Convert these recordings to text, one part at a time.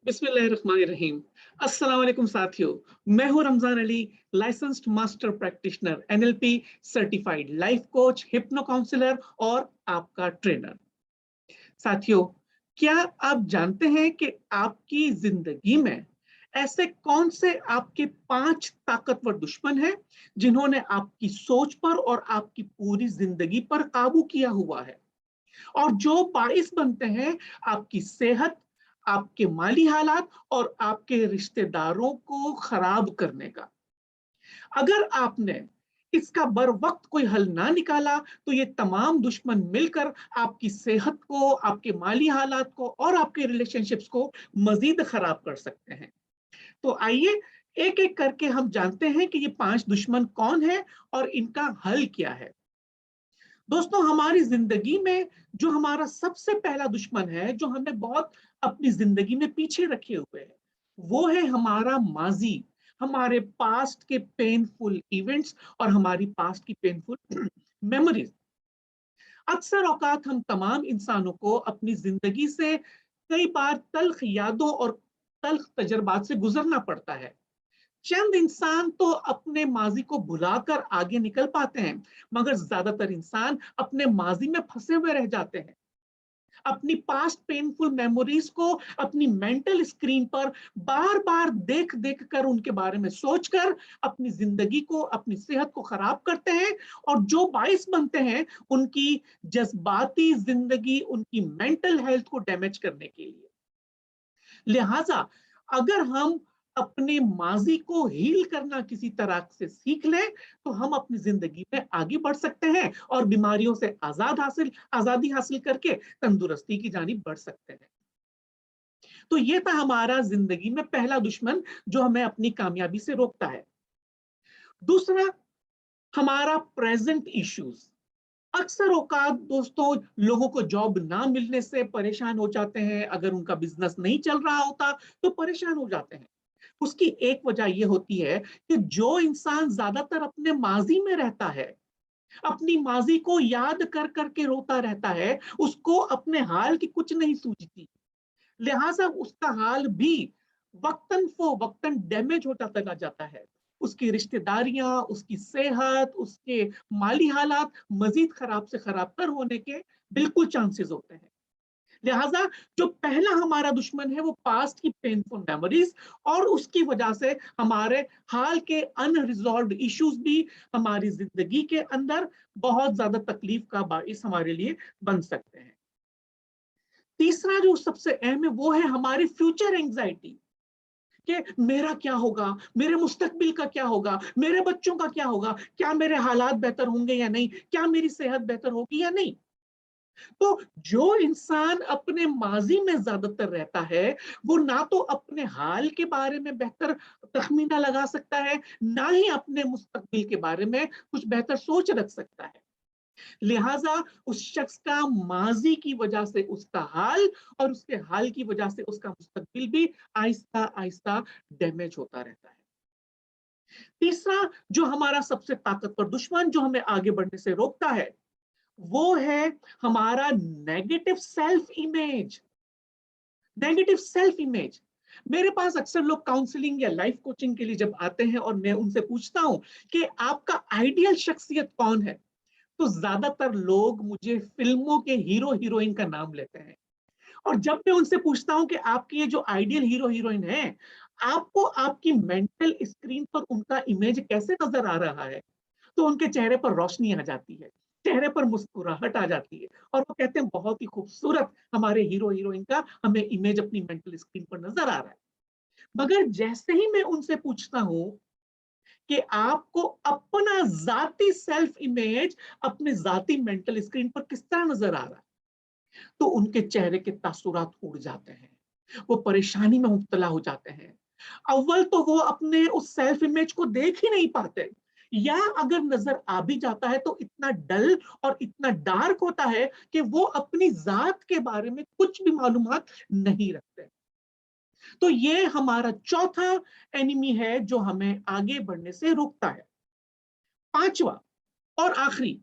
बिस्मिल्लाहिर्रहमानिर्रहीम। अस्सलाम वालेकुम साथियों, मैं हूं Ramzan Ali, licensed master practitioner, NLP certified life coach, hypno counsellor और आपका ट्रेनर। साथियों, क्या आप जानते हैं कि आपकी जिंदगी में ऐसे कौन से आपके 5 ताकतवर दुश्मन हैं जिन्होंने आपकी सोच पर और आपकी पूरी जिंदगी पर काबू किया हुआ है और जो बाइस बनते हैं आपकी सेहत, आपके माली हालात और आपके रिश्तेदारों को खराब करने का। अगर आपने इसका बर वक्त कोई हल ना निकाला तो ये तमाम दुश्मन मिलकर आपकी सेहत को, आपके माली हालात को और आपके रिलेशनशिप्स को मजीद खराब कर सकते हैं। तो आइए एक एक करके हम जानते हैं कि ये 5 दुश्मन कौन है और इनका हल क्या है। दोस्तों, हमारी जिंदगी में जो हमारा सबसे पहला दुश्मन है, जो हमें बहुत अपनी जिंदगी में पीछे रखे हुए है, वो है हमारा माजी, हमारे पास्ट के पेनफुल इवेंट्स और हमारी पास्ट की पेनफुल मेमोरीज। अक्सर औकात हम तमाम इंसानों को अपनी जिंदगी से कई बार तल्ख यादों और तल्ख तजर्बात से गुजरना पड़ता है। चंद इंसान तो अपने माजी को भुलाकर आगे निकल पाते हैं, मगर ज्यादातर इंसान अपने माजी में फंसे हुए रह जाते हैं। अपनी पास्ट पेनफुल मेमोरीज को अपनी मेंटल स्क्रीन पर बार बार देख देख कर, उनके बारे में सोचकर अपनी जिंदगी को, अपनी सेहत को खराब करते हैं और जो बाइस बनते हैं उनकी जज्बाती जिंदगी, उनकी मेंटल हेल्थ को डैमेज करने के लिए। लिहाजा अगर हम अपने माजी को हील करना किसी तरह से सीख लें तो हम अपनी जिंदगी में आगे बढ़ सकते हैं और बीमारियों से आजादी हासिल करके तंदुरुस्ती की जानिब बढ़ सकते हैं। तो ये था हमारा जिंदगी में पहला दुश्मन जो हमें अपनी कामयाबी से रोकता है। दूसरा, हमारा प्रेजेंट इश्यूज। अक्सर औकात दोस्तों, लोगों को जॉब ना मिलने से परेशान हो जाते हैं, अगर उनका बिजनेस नहीं चल रहा होता तो परेशान हो जाते हैं। उसकी एक वजह यह होती है कि जो इंसान ज्यादातर अपने माजी में रहता है, अपनी माजी को याद कर करके रोता रहता है, उसको अपने हाल की कुछ नहीं सूझती। लिहाजा उसका हाल भी वक्तन फो वक्तन डैमेज होता चला जाता है। उसकी रिश्तेदारियां, उसकी सेहत, उसके माली हालात मजीद खराब से खराब तर होने के बिल्कुल चांसेस होते हैं। लिहाजा जो पहला हमारा दुश्मन है वो पास्ट की पेनफुल मेमोरीज, और उसकी वजह से हमारे हाल के अनरिजॉल्व्ड इश्यूज भी हमारी जिंदगी के अंदर बहुत ज्यादा तकलीफ का बाइस हमारे लिए बन सकते हैं। तीसरा जो सबसे अहम है वो है हमारी फ्यूचर एंजाइटी, कि मेरा क्या होगा, मेरे मुस्तकबिल का क्या होगा, मेरे बच्चों का क्या होगा, क्या मेरे हालात बेहतर होंगे या नहीं, क्या मेरी सेहत बेहतर होगी या नहीं। तो जो इंसान अपने माजी में ज्यादातर रहता है, वो ना तो अपने हाल के बारे में बेहतर तखमीना लगा सकता है, ना ही अपने मुस्तकबिल के बारे में कुछ बेहतर सोच रख सकता है। लिहाजा उस शख्स का माजी की वजह से उसका हाल और उसके हाल की वजह से उसका मुस्तकबिल भी आहिस्ता आहिस्ता डैमेज होता रहता है। तीसरा जो हमारा सबसे ताकतवर दुश्मन जो हमें आगे बढ़ने से रोकता है, वो है हमारा negative self image. Negative self image. मेरे पास अक्सर लोग काउंसलिंग या लाइफ कोचिंग के लिए जब आते हैं और मैं उनसे पूछता हूं कि आपका आइडियल शख्सियत कौन है, तो ज्यादातर लोग मुझे फिल्मों के हीरो हीरोइन का नाम लेते हैं। और जब मैं उनसे पूछता हूं कि आपके ये जो आइडियल हीरो हीरोइन है, आपको आपकी मेंटल स्क्रीन पर उनका इमेज कैसे नजर आ रहा है, तो उनके चेहरे पर रोशनी आ जाती है, चेहरे पर मुस्कुराहट आ जाती है और वो कहते हैं बहुत ही खूबसूरत हमारे हीरो हीरोइन का हमें इमेज अपनी मेंटल स्क्रीन पर नजर आ रहा है। मगर जैसे ही मैं उनसे पूछता हूं कि आपको अपना जाती सेल्फ इमेज अपने जाती मेंटल स्क्रीन पर किस तरह नजर आ रहा है, तो उनके चेहरे के तासुरात उड़ जाते हैं, वो परेशानी में मुब्तला हो जाते हैं। अव्वल तो वो अपने उस सेल्फ इमेज को देख ही नहीं पाते, या अगर नजर आ भी जाता है तो इतना डल और इतना डार्क होता है कि वो अपनी जात के बारे में कुछ भी मालूमात नहीं रखते। तो ये हमारा चौथा एनिमी है जो हमें आगे बढ़ने से रोकता है। पांचवा और आखिरी,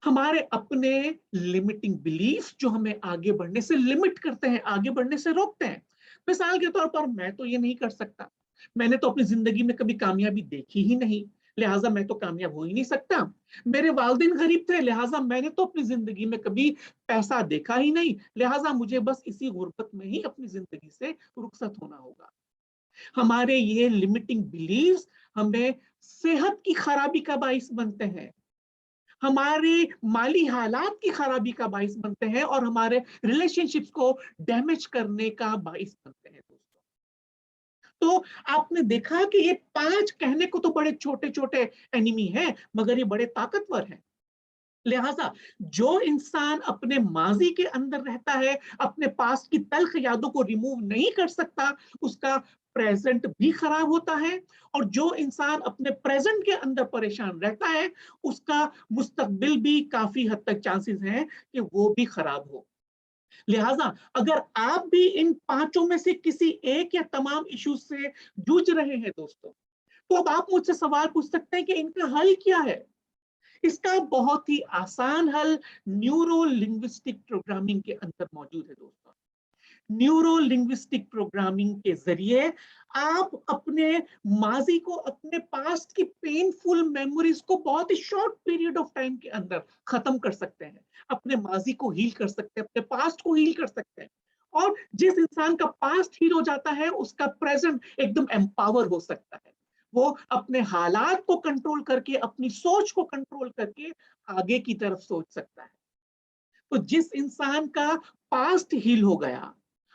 हमारे अपने लिमिटिंग बिलीफ जो हमें आगे बढ़ने से लिमिट करते हैं, आगे बढ़ने से रोकते हैं। मिसाल के तौर पर मैं तो ये नहीं कर सकता, मैंने तो अपनी जिंदगी में कभी कामयाबी देखी ही नहीं, लिहाजा मैं तो कामयाब हो ही नहीं सकता। मेरे वालिदैन गरीब थे, लिहाजा मैंने तो अपनी जिंदगी में कभी पैसा देखा ही नहीं, लिहाजा मुझे बस इसी गुर्बत में ही अपनी जिंदगी से रुखसत होना होगा। हमारे ये लिमिटिंग बिलीव्स हमें सेहत की खराबी का बाइस बनते हैं, हमारे माली हालात की खराबी का बाइस बनते हैं और हमारे रिलेशनशिप्स को डैमेज करने का बाइस बनते हैं दोस्तों। तो आपने देखा कि ये 5 कहने को तो बड़े छोटे-छोटे एनिमी हैं, मगर ये बड़े ताकतवर हैं। लिहाजा जो इंसान अपने माजी के अंदर रहता है, अपने पास्ट की तल्ख यादों को रिमूव नहीं कर सकता, उसका प्रेजेंट भी खराब होता है, और जो इंसान अपने प्रेजेंट के अंदर परेशान रहता है, उसका मुस्तकबिल भी काफी हद तक चांसेस हैं कि वो भी खराब हो। लिहाजा अगर आप भी इन पांचों में से किसी एक या तमाम इश्यूज से जूझ रहे हैं दोस्तों, तो अब आप मुझसे सवाल पूछ सकते हैं कि इनका हल क्या है। इसका बहुत ही आसान हल न्यूरो लिंग्विस्टिक प्रोग्रामिंग के अंदर मौजूद है दोस्तों। न्यूरो लिंग्विस्टिक प्रोग्रामिंग के जरिए आप अपने माजी को, अपने पास्ट की पेनफुल मेमोरीज को बहुत ही शॉर्ट पीरियड ऑफ टाइम के अंदर खत्म कर सकते हैं, अपने माजी को हील कर सकते हैं, अपने पास्ट को हील कर सकते हैं। और जिस इंसान का पास्ट हील हो जाता है, उसका प्रेजेंट एकदम एम्पावर हो सकता है। वो अपने हालात को कंट्रोल करके, अपनी सोच को कंट्रोल करके आगे की तरफ सोच सकता है। तो जिस इंसान का पास्ट हील हो गया,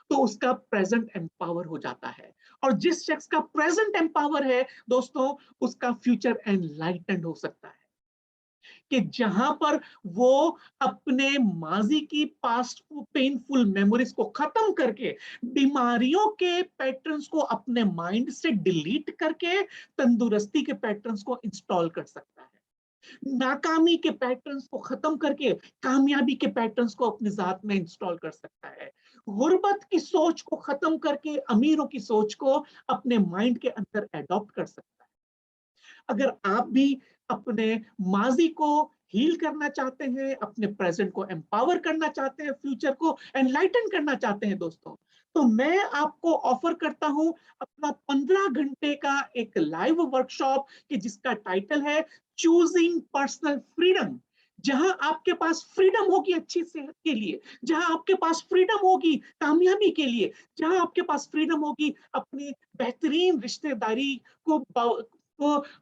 तो उसका प्रेजेंट एम्पावर हो जाता है, और जिस शख्स का प्रेजेंट एम्पावर है दोस्तों, उसका फ्यूचर एनलाइटेंड हो सकता है। कि जहां पर वो अपने माजी की पास्ट पेनफुल मेमोरीज को खत्म करके, बीमारियों के पैटर्न्स को अपने माइंड से डिलीट करके तंदुरुस्ती के पैटर्न्स को इंस्टॉल कर सकता है, नाकामी के पैटर्न्स को खत्म करके कामयाबी के पैटर्न्स को अपनी जात में इंस्टॉल कर सकता है, गुर्बत की सोच को खत्म करके अमीरों की सोच को अपने माइंड के अंदर एडॉप्ट कर सकता है। अगर आप भी अपने माजी को हील करना चाहते हैं, अपने प्रेजेंट को एम्पावर करना चाहते हैं, फ्यूचर को एनलाइटन करना चाहते हैं दोस्तों, तो मैं आपको ऑफर करता हूं अपना 15 घंटे का एक लाइव वर्कशॉप, कि जिसका टाइटल है चूजिंग पर्सनल फ्रीडम। जहां आपके पास फ्रीडम होगी अच्छी सेहत के लिए, जहां आपके पास फ्रीडम होगी कामयाबी के लिए, जहां आपके पास फ्रीडम होगी अपनी बेहतरीन रिश्तेदारी को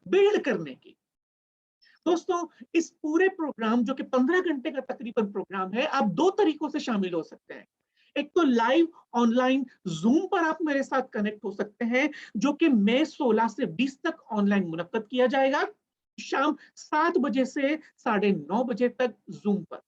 बिल्ड करने की। दोस्तों, इस पूरे प्रोग्राम जो कि 15 घंटे का तकरीबन प्रोग्राम है, आप 2 तरीकों से शामिल हो सकते हैं। एक तो लाइव ऑनलाइन जूम पर आप मेरे साथ कनेक्ट हो सकते हैं, जो कि मई 16 से 20 तक ऑनलाइन मुनक्कद किया जाएगा, शाम 7 बजे से 9:30 बजे तक जूम पर।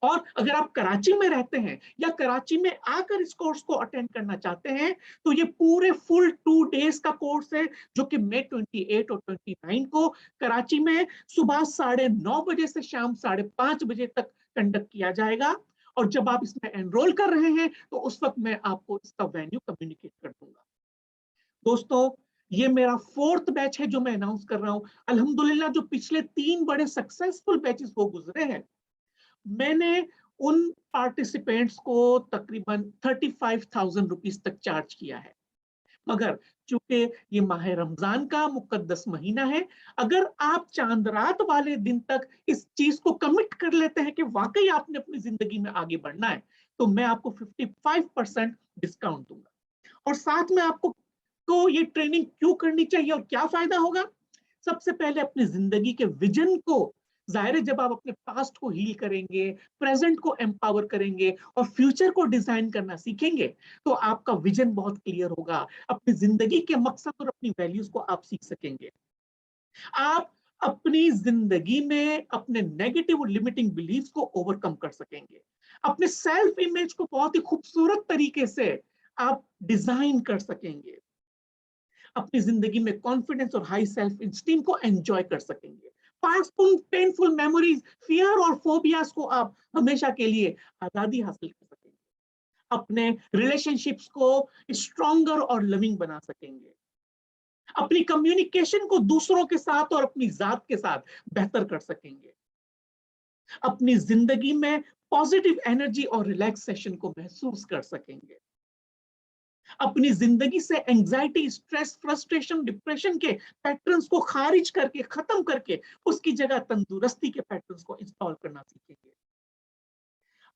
और अगर आप कराची में रहते हैं या कराची में आकर इस कोर्स को अटेंड करना चाहते हैं, तो ये पूरे फुल 2 डेज का कोर्स है, जो कि मई 28 और 29 को कराची में सुबह 9:30 बजे से शाम 5:30 बजे तक कंडक्ट किया जाएगा। और जब आप इसमें एनरोल कर रहे हैं, तो उस वक्त मैं आपको इसका वेन्यू कम्युनिकेट कर दूंगा। दोस्तों, ये मेरा 4th बैच है जो मैं अनाउंस कर रहा हूं। अल्हम्दुलिल्लाह जो पिछले 3 बड़े सक्सेसफुल बैचेस हो गुजरे हैं, मैंने उन पार्टिसिपेंट्स को तकरीबन 35,000 रुपीस तक चार्ज किया है। मगर चूंकि ये माह रमजान का मुकद्दस महीना है, अगर आप चांद रात वाले दिन तक इस चीज को कमिट कर लेते हैं कि वाकई आपने अपनी जिंदगी में आगे बढ़ना है, तो मैं आपको 55% डिस्काउंट दूंगा। और साथ में आपको को ये ट्रेनिंग क्यों करनी चाहिए और क्या फायदा होगा। सबसे पहले अपनी जिंदगी के विजन को, जाहिर है जब आप अपने पास्ट को हील करेंगे, प्रेजेंट को एम्पावर करेंगे और फ्यूचर को डिजाइन करना सीखेंगे, तो आपका विजन बहुत क्लियर होगा, अपनी जिंदगी के मकसद और अपनी वैल्यूज को आप सीख सकेंगे। आप अपनी जिंदगी में अपने नेगेटिव और लिमिटिंग बिलीफ्स को ओवरकम कर सकेंगे, अपने सेल्फ इमेज को बहुत ही खूबसूरत तरीके से आप डिजाइन कर सकेंगे, अपनी जिंदगी में कॉन्फिडेंस और हाई सेल्फ इंस्टीम को एंजॉय कर सकेंगे। पास्टफुल पेनफुल मेमोरीज, फियर और फोबियास को आप हमेशा के लिए आजादी हासिल कर सकेंगे, अपने रिलेशनशिप्स को स्ट्रॉन्गर और लविंग बना सकेंगे, अपनी कम्युनिकेशन को दूसरों के साथ और अपनी जात के साथ बेहतर कर सकेंगे। अपनी जिंदगी में पॉजिटिव एनर्जी और रिलैक्सेशन को महसूस कर सकेंगे, अपनी जिंदगी से एंजाइटी, स्ट्रेस, फ्रस्ट्रेशन, डिप्रेशन के पैटर्न्स को खारिज करके, खत्म करके उसकी जगह तंदुरुस्ती के पैटर्न्स को इंस्टॉल करना सीखेंगे।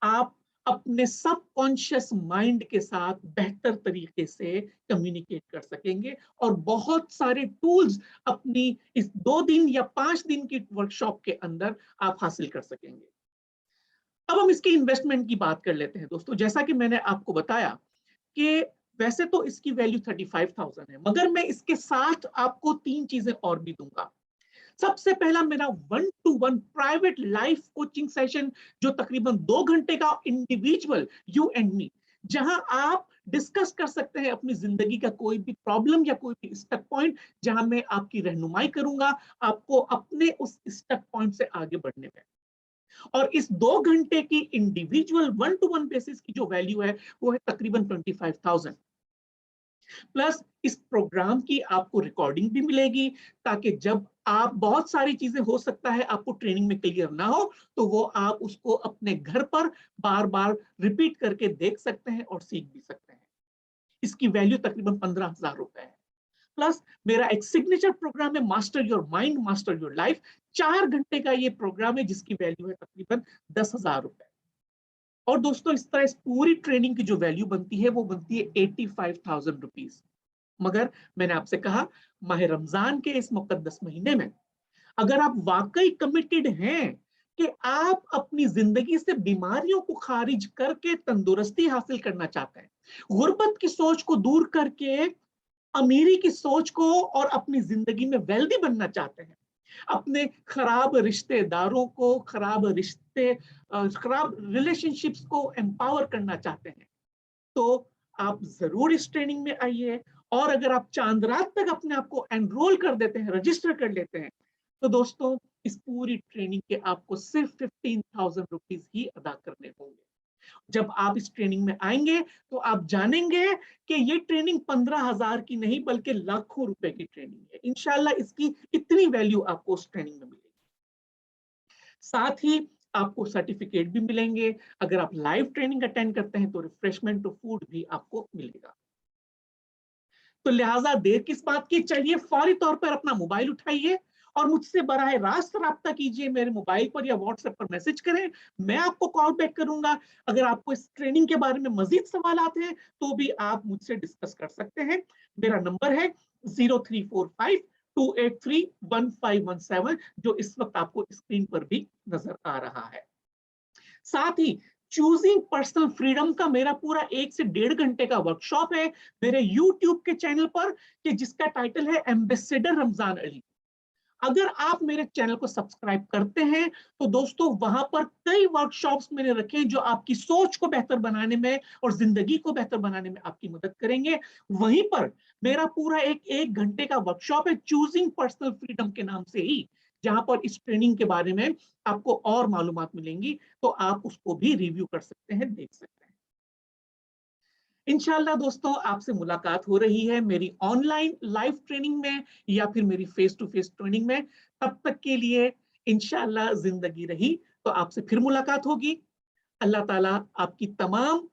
आप अपने सबकॉन्शियस माइंड के साथ बेहतर तरीके से कम्युनिकेट कर सकेंगे और बहुत सारे टूल्स अपनी इस 2 दिन या 5 दिन की वर्कशॉप के अंदर आप हासिल कर सकेंगे। अब हम इसकी इन्वेस्टमेंट की बात कर लेते हैं दोस्तों। जैसा कि मैंने आपको बताया कि वैसे तो इसकी वैल्यू 35,000 है, मगर मैं इसके साथ आपको 3 चीजें और भी दूंगा। सबसे पहला मेरा 1-to-1 private life coaching session, जो तकरीबन 2 घंटे का इंडिविजुअल यू एंड मी, जहां आप डिस्कस कर सकते हैं अपनी जिंदगी का कोई भी प्रॉब्लम या कोई भी स्टक पॉइंट, जहां मैं आपकी रहनुमाई करूंगा आपको अपने उस स्टक पॉइंट से आगे बढ़ने में। और इस 2 घंटे की इंडिविजुअल 1-to-1 बेसिस की जो वैल्यू है वो है तकरीबन 25,000। प्लस इस प्रोग्राम की आपको रिकॉर्डिंग भी मिलेगी, ताकि जब आप बहुत सारी चीजें हो सकता है आपको ट्रेनिंग में क्लियर ना हो, तो वो आप उसको अपने घर पर बार बार रिपीट करके देख सकते हैं और सीख भी सकते हैं। इसकी वैल्यू तकरीबन 15,000 रुपए है। प्लस मेरा एक सिग्नेचर प्रोग्राम है, master your mind master your life. 4 घंटे का ये प्रोग्राम है जिसकी वैल्यू है तकरीबन 10,000 रुपए। और दोस्तों इस तरह इस पूरी ट्रेनिंग की जो वैल्यू बनती है वो बनती है 85,000 रुपीज। मगर मैंने आपसे कहा, माह रमजान के इस मुकद्दस महीने में अगर आप वाकई कमिटेड हैं कि आप अपनी जिंदगी से बीमारियों को खारिज करके तंदुरुस्ती हासिल करना चाहते हैं, गुर्बत की सोच को दूर करके अमीरी की सोच को और अपनी जिंदगी में वेल्दी बनना चाहते हैं, अपने खराब रिश्तेदारों को, खराब रिलेशनशिप्स को एम्पावर करना चाहते हैं, तो आप जरूर इस ट्रेनिंग में आइए। और अगर आप चांद रात तक अपने आप को एनरोल कर देते हैं, रजिस्टर कर लेते हैं, तो दोस्तों इस पूरी ट्रेनिंग के आपको सिर्फ 15,000 रुपीज ही अदा करने होंगे। जब आप इस ट्रेनिंग में आएंगे तो आप जानेंगे कि ये ट्रेनिंग 15,000 की नहीं बल्कि लाखों रुपए की ट्रेनिंग है। इंशाल्लाह इसकी इतनी वैल्यू आपको उस ट्रेनिंग में मिलेगी। साथ ही आपको सर्टिफिकेट भी मिलेंगे। अगर आप लाइव ट्रेनिंग अटेंड करते हैं तो रिफ्रेशमेंट तो फूड भी आपको मिलेगा। तो लिहाजा देर किस बात की, चलिए फौरी तौर पर अपना मोबाइल उठाइए और मुझसे बराह रास्त राब्ता कीजिए। मेरे मोबाइल पर या व्हाट्सएप पर मैसेज करें, मैं आपको कॉल बैक करूंगा। अगर आपको इस ट्रेनिंग के बारे में मजीद सवाल आते हैं तो भी आप मुझसे डिस्कस कर सकते हैं। मेरा नंबर है 0345-283-1517, जो इस वक्त आपको स्क्रीन पर भी नजर आ रहा है। साथ ही चूजिंग पर्सनल फ्रीडम का मेरा पूरा 1 से 1.5 घंटे का वर्कशॉप है मेरे यूट्यूब के चैनल पर, कि जिसका टाइटल है एम्बेसडर रमजान अली। अगर आप मेरे चैनल को सब्सक्राइब करते हैं तो दोस्तों वहां पर कई वर्कशॉप्स मैंने रखे हैं जो आपकी सोच को बेहतर बनाने में और जिंदगी को बेहतर बनाने में आपकी मदद करेंगे। वहीं पर मेरा पूरा एक घंटे का वर्कशॉप है चूजिंग पर्सनल फ्रीडम के नाम से ही, जहां पर इस ट्रेनिंग के बारे में आपको और मालूमात मिलेंगी, तो आप उसको भी रिव्यू कर सकते हैं, देख सकते हैं। इंशाल्लाह दोस्तों आपसे मुलाकात हो रही है मेरी ऑनलाइन लाइव ट्रेनिंग में या फिर मेरी फेस टू फेस ट्रेनिंग में। तब तक के लिए इंशाल्लाह जिंदगी रही तो आपसे फिर मुलाकात होगी। अल्लाह ताला आपकी तमाम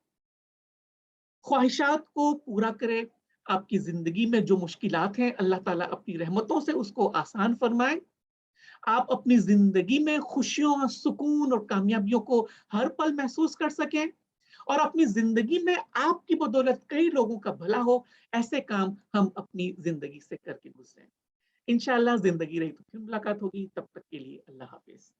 ख्वाहिशात को पूरा करे। आपकी जिंदगी में जो मुश्किलात हैं अल्लाह ताला अपनी रहमतों से उसको आसान फरमाए। आप अपनी जिंदगी में खुशियों, सुकून और कामयाबियों को हर पल महसूस कर सकें और अपनी जिंदगी में आपकी बदौलत कई लोगों का भला हो। ऐसे काम हम अपनी जिंदगी से करके गुजरें। इंशाल्लाह जिंदगी रही तो फिर मुलाकात होगी। तब तक के लिए अल्लाह हाफिज।